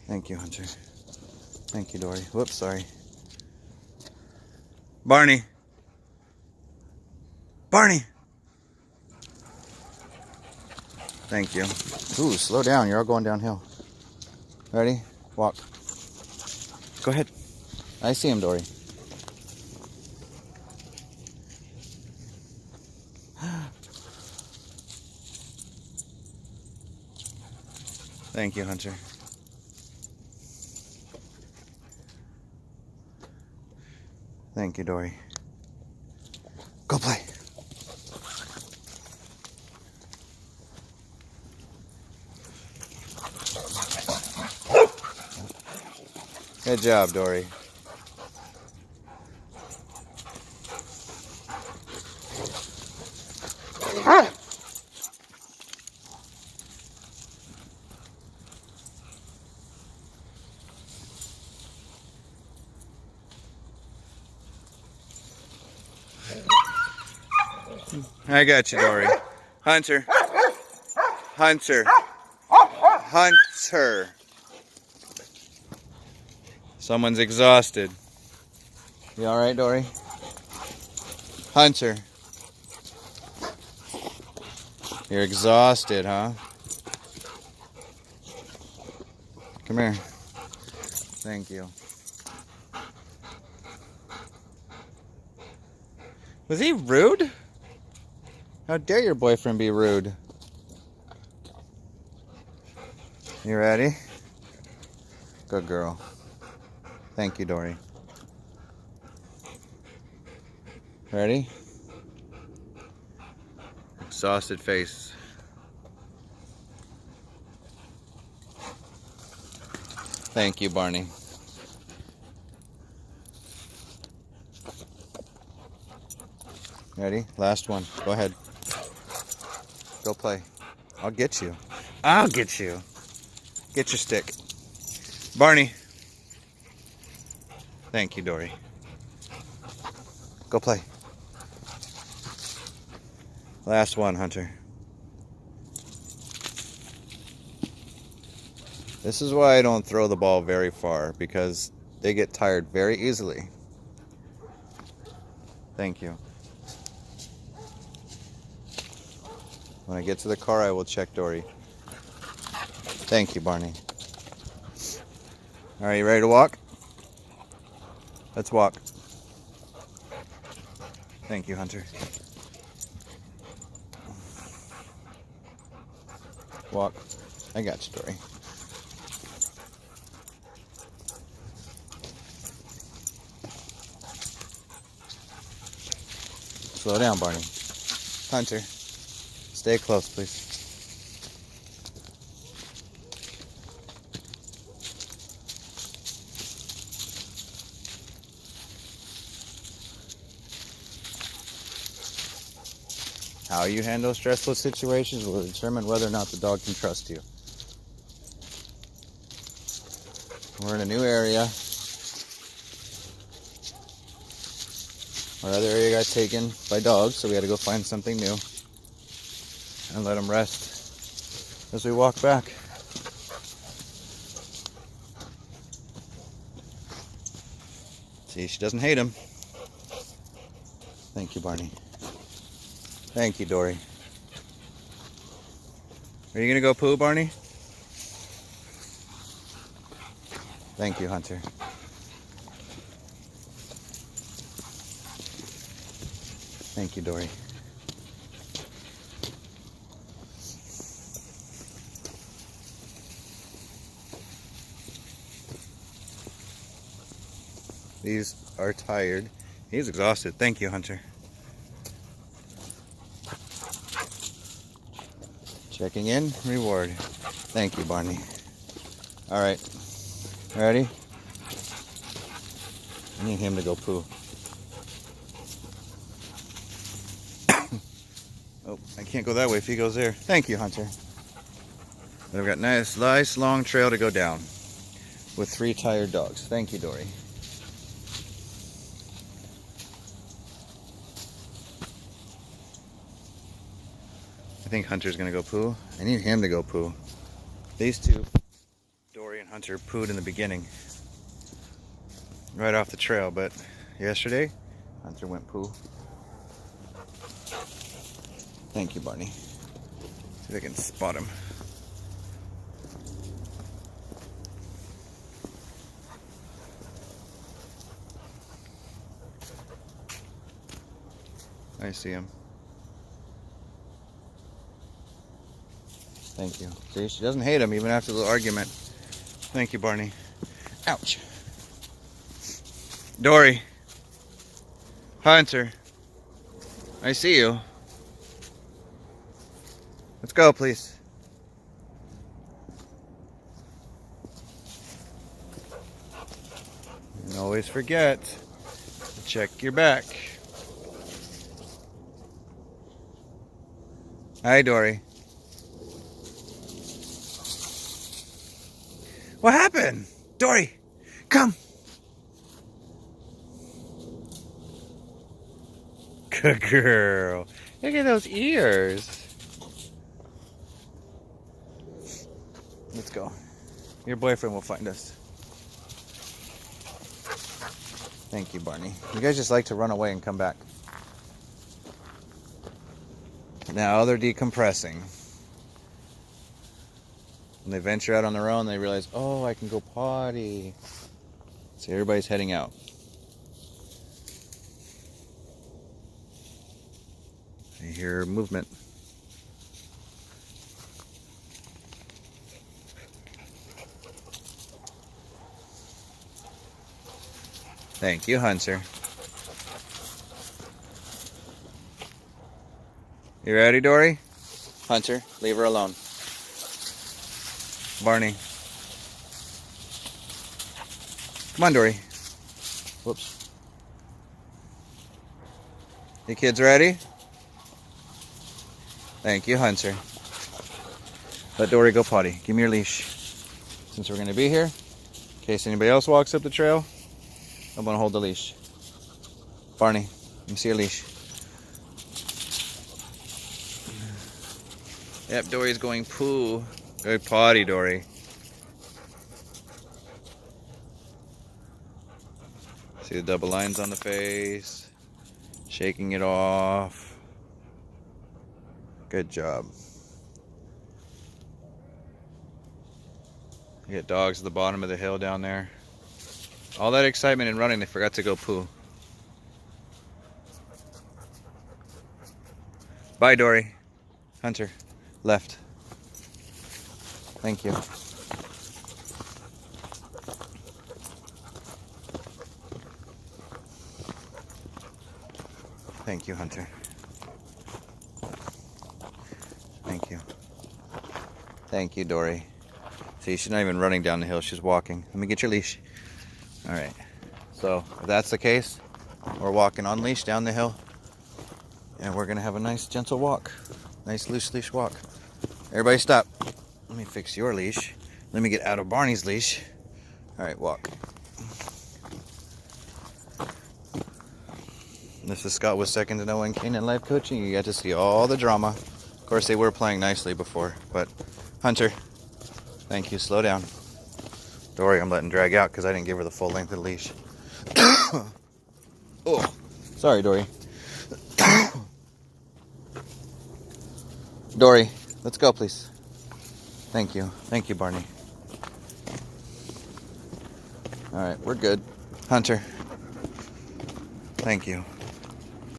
Thank you, Hunter. Thank you, Dory. Whoops, sorry. Barney. Barney. Thank you. Ooh, slow down. You're all going downhill. Ready? Walk. Go ahead. I see him, Dory. Thank you, Hunter. Thank you, Dory. Go play. Good job, Dory. I got you, Dory. Hunter. Hunter. Hunter. Someone's exhausted. You alright, Dory? Hunter. You're exhausted, huh? Come here. Thank you. Was he rude? How dare your boyfriend be rude? You ready? Good girl. Thank you, Dory. Ready? Exhausted face. Thank you, Barney. Ready? Last one. Go ahead. Go play. I'll get you. I'll get you. Get your stick. Barney. Thank you, Dory. Go play. Last one, Hunter. This is why I don't throw the ball very far, because they get tired very easily. Thank you. When I get to the car, I will check Dory. Thank you, Barney. All right, you ready to walk? Let's walk. Thank you, Hunter. Walk. I got you, Dory. Slow down, Barney. Hunter, stay close, please. How you handle stressful situations will determine whether or not the dog can trust you. We're in a new area. Our other area got taken by dogs, so we had to go find something new and let them rest as we walk back. See, she doesn't hate him. Thank you, Barney. Thank you, Dory. Are you gonna go poo, Barney? Thank you, Hunter. Thank you, Dory. These are tired. He's exhausted. Thank you, Hunter. Checking in, reward. Thank you, Barney. All right, ready? I need him to go poo. Oh, I can't go that way if he goes there. Thank you, Hunter. But I've got nice long trail to go down with 3 tired dogs. Thank you, Dory. I think Hunter's gonna go poo. I need him to go poo. These two, Dory and Hunter. Hunter pooed in the beginning, right off the trail, but yesterday, Hunter went poo. Thank you, Barney. See if I can spot him. I see him. Thank you. See, she doesn't hate him even after the argument. Thank you, Barney. Ouch. Dory. Hunter. I see you. Let's go, please. And always forget to check your back. Hi, Dory. What happened? Dory, come. Good girl. Look at those ears. Let's go. Your boyfriend will find us. Thank you, Barney. You guys just like to run away and come back. Now they're decompressing. When they venture out on their own, they realize, oh, I can go potty. So everybody's heading out. I hear movement. Thank you, Hunter. You ready, Dory? Hunter, leave her alone. Barney. Come on, Dory. Whoops. You kids ready? Thank you, Hunter. Let Dory go potty. Give me your leash. Since we're going to be here, in case anybody else walks up the trail, I'm going to hold the leash. Barney, let me see your leash. Yep, Dory's going poo. Good potty, Dory. See the double lines on the face. Shaking it off. Good job. You get dogs at the bottom of the hill down there. All that excitement and running, they forgot to go poo. Bye, Dory. Hunter, left. Thank you. Thank you, Hunter. Thank you. Thank you, Dory. See, she's not even running down the hill, she's walking. Let me get your leash. All right. So, if that's the case, we're walking on leash down the hill, and we're gonna have a nice gentle walk. Nice loose leash walk. Everybody stop. Let me fix your leash. Let me get out of Barney's leash. All right, walk. This is Scott with Second to No One Canine Life Coaching. You got to see all the drama. Of course, they were playing nicely before, but Hunter, thank you. Slow down. Dory, I'm letting drag out because I didn't give her the full length of the leash. Oh, sorry, Dory. Dory, let's go, please. Thank you. Thank you, Barney. All right, we're good. Hunter, thank you.